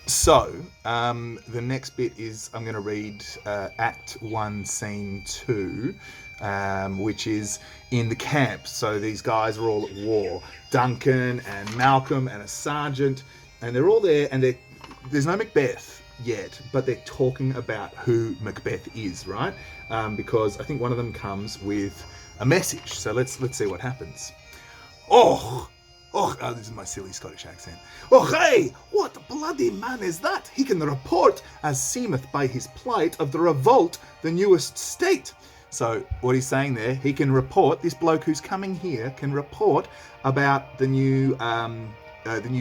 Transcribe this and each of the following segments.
So, the next bit is I'm going to read Act 1, Scene 2, which is in the camp. So these guys are all at war. Duncan and Malcolm and a sergeant, and they're all there, and there's no Macbeth yet, but they're talking about who Macbeth is, right? Because I think one of them comes with a message. So let's see what happens. Oh, this is my silly Scottish accent. Oh, hey, what bloody man is that? He can report, as seemeth by his plight, of the revolt, the newest state. So what he's saying there, he can report, this bloke who's coming here can report about the new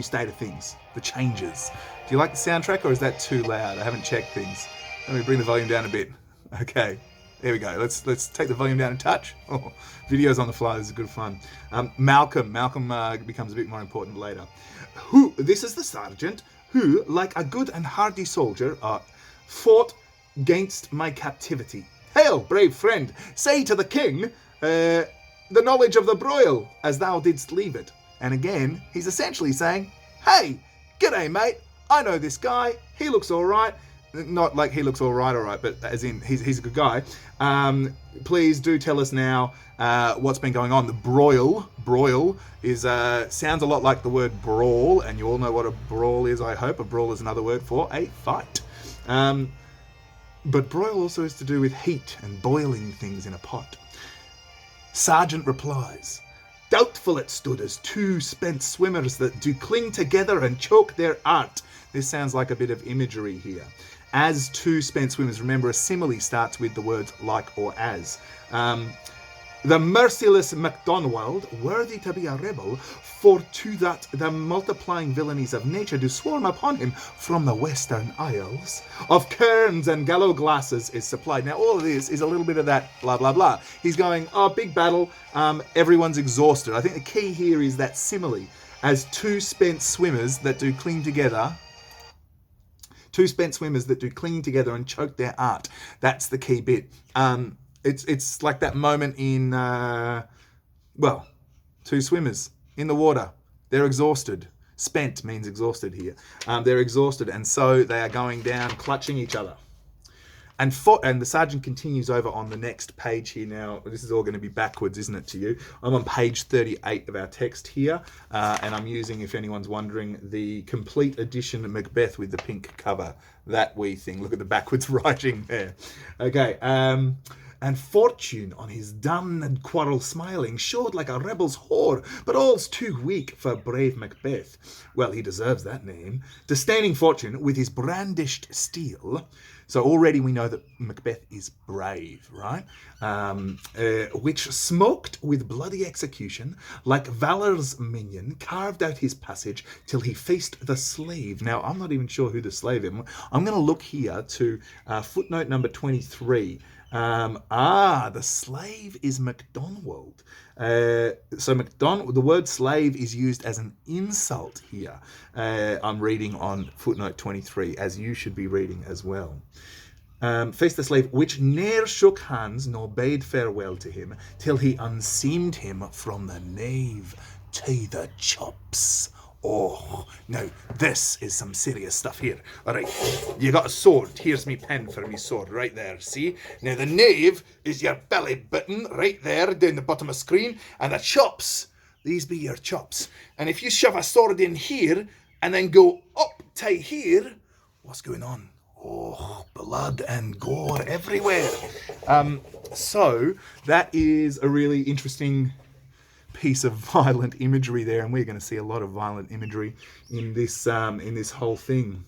state of things, the changes. Do you like the soundtrack, or is that too loud? I haven't checked things. Let me bring the volume down a bit. Okay. There we go. Let's take the volume down a touch. Oh, videos on the fly. This is good fun. Malcolm becomes a bit more important later. This is the sergeant who, like a good and hardy soldier, fought against my captivity. Hail, brave friend! Say to the king, the knowledge of the broil, as thou didst leave it. And again, he's essentially saying, hey, g'day, mate. I know this guy. He looks all right. Not like he looks all right, but as in he's a good guy. Please do tell us now what's been going on. The broil is sounds a lot like the word brawl, and you all know what a brawl is, I hope. A brawl is another word for a fight. But broil also is to do with heat and boiling things in a pot. Sergeant replies, doubtful it stood as two spent swimmers that do cling together and choke their art. This sounds like a bit of imagery here. As two spent swimmers, remember a simile starts with the words like or as. The merciless MacDonald, worthy to be a rebel, for to that the multiplying villainies of nature do swarm upon him from the western isles. Of cairns and gallow glasses is supplied. Now all of this is a little bit of that blah blah blah. He's going, oh, big battle, everyone's exhausted. I think the key here is that simile. As two spent swimmers that do cling together. Two spent swimmers that do cling together and choke their art. That's the key bit. It's like that moment in, two swimmers in the water. They're exhausted. Spent means exhausted here. They're exhausted, and so they are going down, clutching each other. And the sergeant continues over on the next page here now. This is all going to be backwards, isn't it, to you? I'm on page 38 of our text here, and I'm using, if anyone's wondering, the complete edition of Macbeth with the pink cover. That wee thing. Look at the backwards writing there. Okay, and fortune on his damned quarrel smiling showed like a rebel's whore, but all's too weak for brave Macbeth. Well, he deserves that name. Disdaining fortune with his brandished steel. So already we know that Macbeth is brave, right? Which smoked with bloody execution, like Valor's minion, carved out his passage till he faced the slave. Now, I'm not even sure who the slave is. I'm going to look here to footnote number 23. The slave is MacDonald. So the word slave is used as an insult here. I'm reading on footnote 23, as you should be reading as well. Faced the slave, which ne'er shook hands nor bade farewell to him, till he unseamed him from the nave to the chops. Oh, now this is some serious stuff here. All right, you got a sword. Here's me pen for me sword right there, see? Now the knave is your belly button right there down the bottom of the screen, and the chops, these be your chops. And if you shove a sword in here and then go up to here, what's going on? Oh, blood and gore everywhere. So that is a really interesting piece of violent imagery there, and we're going to see a lot of violent imagery in this whole thing.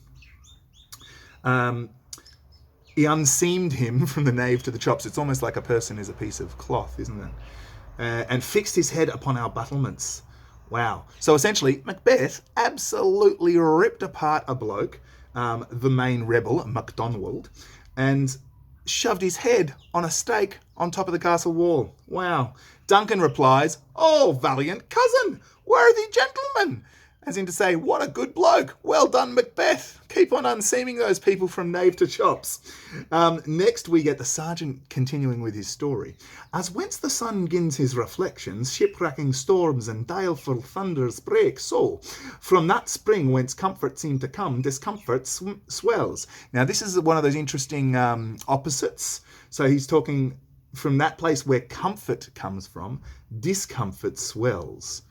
He unseamed him from the nave to the chops. It's almost like a person is a piece of cloth, isn't it? And fixed his head upon our battlements. Wow. So essentially, Macbeth absolutely ripped apart a bloke, the main rebel, MacDonald, and shoved his head on a stake on top of the castle wall. Wow. Duncan replies, oh, valiant cousin, worthy gentleman. As in to say, what a good bloke. Well done, Macbeth. Keep keep on unseaming those people from nave to chops. Next, we get the sergeant continuing with his story. As whence the sun gins his reflections, shipwrecking storms and dileful thunders break, so from that spring whence comfort seemed to come, discomfort swells. Now, this is one of those interesting opposites. So he's talking from that place where comfort comes from, discomfort swells.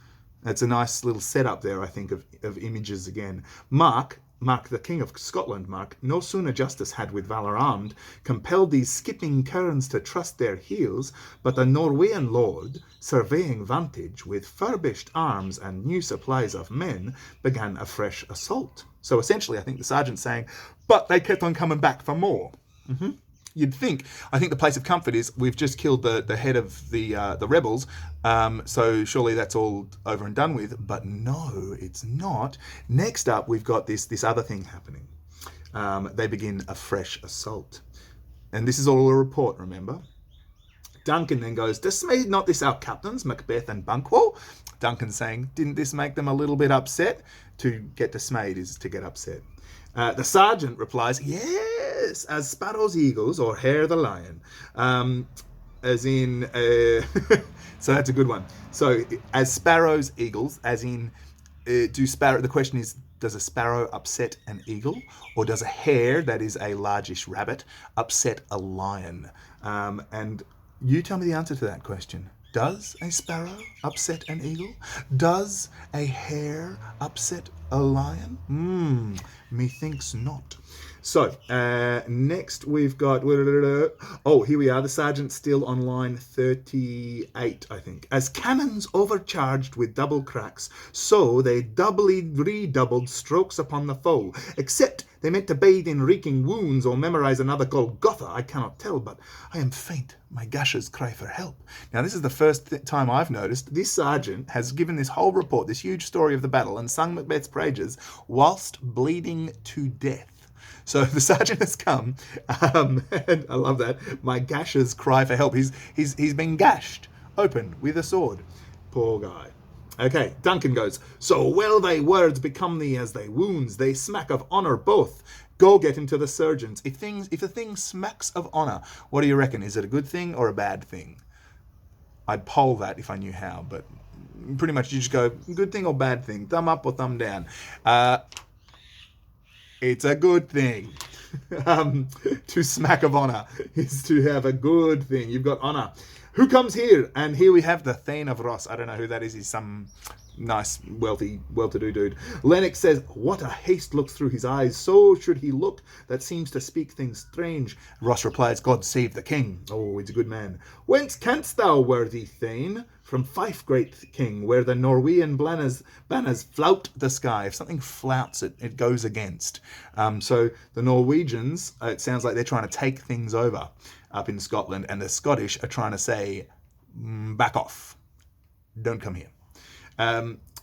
That's a nice little setup there, I think, of images again. Mark, the King of Scotland, no sooner justice had with valour armed, compelled these skipping kerns to trust their heels, but the Norwegian lord, surveying vantage, with furbished arms and new supplies of men, began a fresh assault. So essentially, I think the sergeant's saying, but they kept on coming back for more. You'd think. I think the place of comfort is we've just killed the head of the rebels, so surely that's all over and done with. But no, it's not. Next up, we've got this other thing happening. They begin a fresh assault, and this is all a report. Remember, Duncan then goes, "Dismayed not this our captains, Macbeth and Banquo?" Duncan's saying, "Didn't this make them a little bit upset?" To get dismayed is to get upset. The sergeant replies, "Yes, as sparrows, eagles, or hare the lion." As in, so that's a good one. So, as sparrows, eagles, as in, the question is, does a sparrow upset an eagle? Or does a hare, that is a largish rabbit, upset a lion? And you tell me the answer to that question. Does a sparrow upset an eagle? Does a hare upset a lion? Methinks not. So, next we've got... Oh, here we are. The sergeant's still on line 38, I think. As cannons overcharged with double cracks, so they doubly redoubled strokes upon the foe, except they meant to bathe in reeking wounds or memorize another Golgotha, I cannot tell, but I am faint. My gashes cry for help. Now, this is the first time I've noticed this sergeant has given this whole report, this huge story of the battle, and sung Macbeth's praises whilst bleeding to death. So the sergeant has come, and I love that. My gashes cry for help. He's been gashed open with a sword. Poor guy. Okay, Duncan goes, "So well thy words become thee as thy wounds, they smack of honour both. Go get into the surgeons. If a thing smacks of honour, what do you reckon? Is it a good thing or a bad thing?" I'd poll that if I knew how, but pretty much you just go, good thing or bad thing, thumb up or thumb down. It's a good thing. To smack of honour is to have a good thing. You've got honour. Who comes here? And here we have the Thane of Ross. I don't know who that is. He's some nice, wealthy, well-to-do dude. Lennox says, "What a haste looks through his eyes. So should he look that seems to speak things strange." Ross replies, "God save the king." Oh, he's a good man. "Whence canst thou, worthy Thane?" "From Fife, great king, where the Norwegian banners flout the sky." If something flouts it, it goes against. So the Norwegians, it sounds like they're trying to take things over up in Scotland, and the Scottish are trying to say, back off. Don't come here.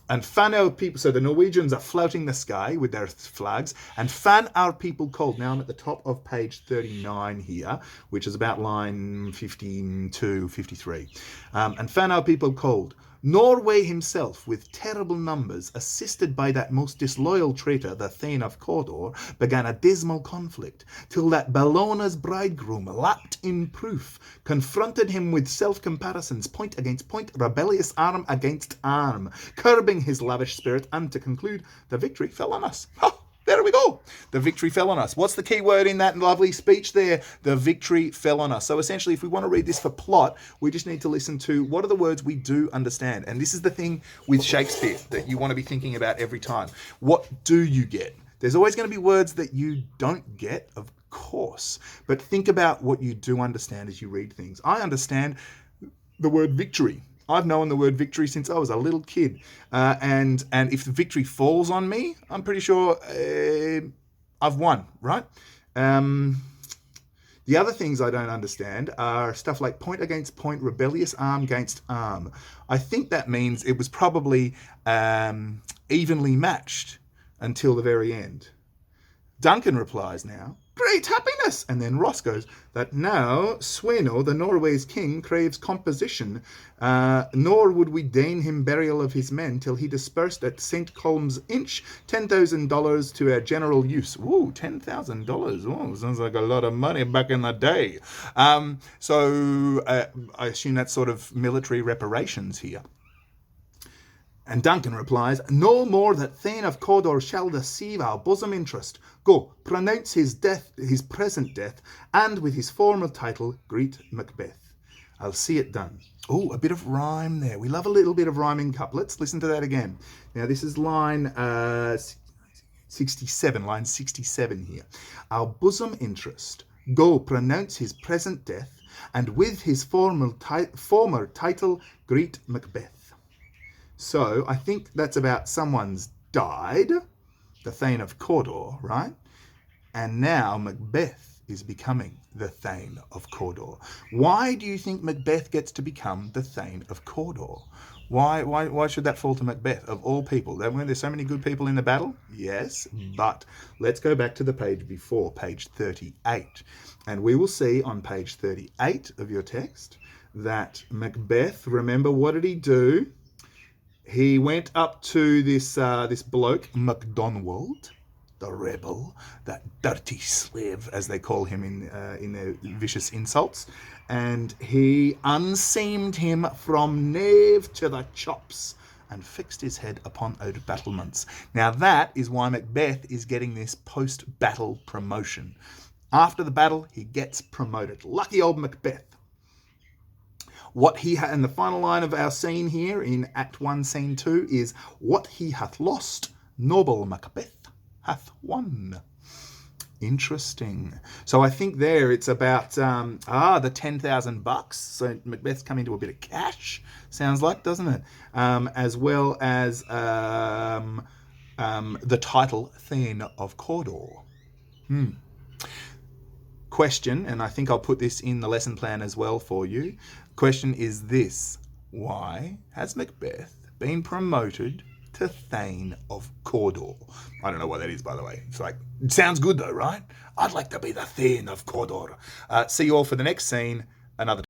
And fan our people, so the Norwegians are flouting the sky with their flags, and fan our people cold. Now I'm at the top of page 39 here, which is about line 52, 53. And fan our people cold. Norway himself, with terrible numbers, assisted by that most disloyal traitor, the Thane of Cawdor, began a dismal conflict, till that Bellona's bridegroom, lapped in proof, confronted him with self-comparisons, point against point, rebellious arm against arm, curbing his lavish spirit, and to conclude, the victory fell on us. Ha! There we go. The victory fell on us. What's the key word in that lovely speech there? The victory fell on us. So essentially, if we want to read this for plot, we just need to listen to what are the words we do understand. And this is the thing with Shakespeare that you want to be thinking about every time. What do you get? There's always going to be words that you don't get, of course. But think about what you do understand as you read things. I understand the word victory. I've known the word victory since I was a little kid. And if the victory falls on me, I'm pretty sure I've won, right? The other things I don't understand are stuff like point against point, rebellious arm against arm. I think that means it was probably evenly matched until the very end. Duncan replies now, great happiness. And then Ross goes, that now Sweno, the Norway's king, craves composition, nor would we deign him burial of his men till he dispersed at St. Colm's Inch $10,000 to our general use. Ooh, $10,000. Oh, sounds like a lot of money back in the day. So I assume that's sort of military reparations here. And Duncan replies, no more that Thane of Cawdor shall deceive our bosom interest. Go, pronounce his death, his present death, and with his formal title, greet Macbeth. I'll see it done. Oh, a bit of rhyme there. We love a little bit of rhyming couplets. Listen to that again. Now, this is line 67, line 67 here. Our bosom interest. Go, pronounce his present death, and with his former title, greet Macbeth. So I think that's about someone's died, the Thane of Cawdor, right? And now Macbeth is becoming the Thane of Cawdor. Why do you think Macbeth gets to become the Thane of Cawdor? Why should that fall to Macbeth, of all people? Weren't there so many good people in the battle? Yes, but let's go back to the page before, page 38. And we will see on page 38 of your text that Macbeth, remember, what did he do? He went up to this bloke, MacDonald, the rebel, that dirty slave, as they call him in their vicious insults, and he unseamed him from knave to the chops and fixed his head upon our battlements. Now that is why Macbeth is getting this post-battle promotion. After the battle, he gets promoted. Lucky old Macbeth. What he and the final line of our scene here in Act 1, Scene 2 is, what he hath lost, noble Macbeth hath won. Interesting. So I think there it's about the $10,000. So Macbeth's come into a bit of cash, sounds like, doesn't it? As well as the title Thane of Cawdor. Question, and I think I'll put this in the lesson plan as well for you. Question is this: why has Macbeth been promoted to Thane of Cawdor? I don't know what that is, by the way. It's like, it sounds good though, right? I'd like to be the Thane of Cawdor. See you all for the next scene another time.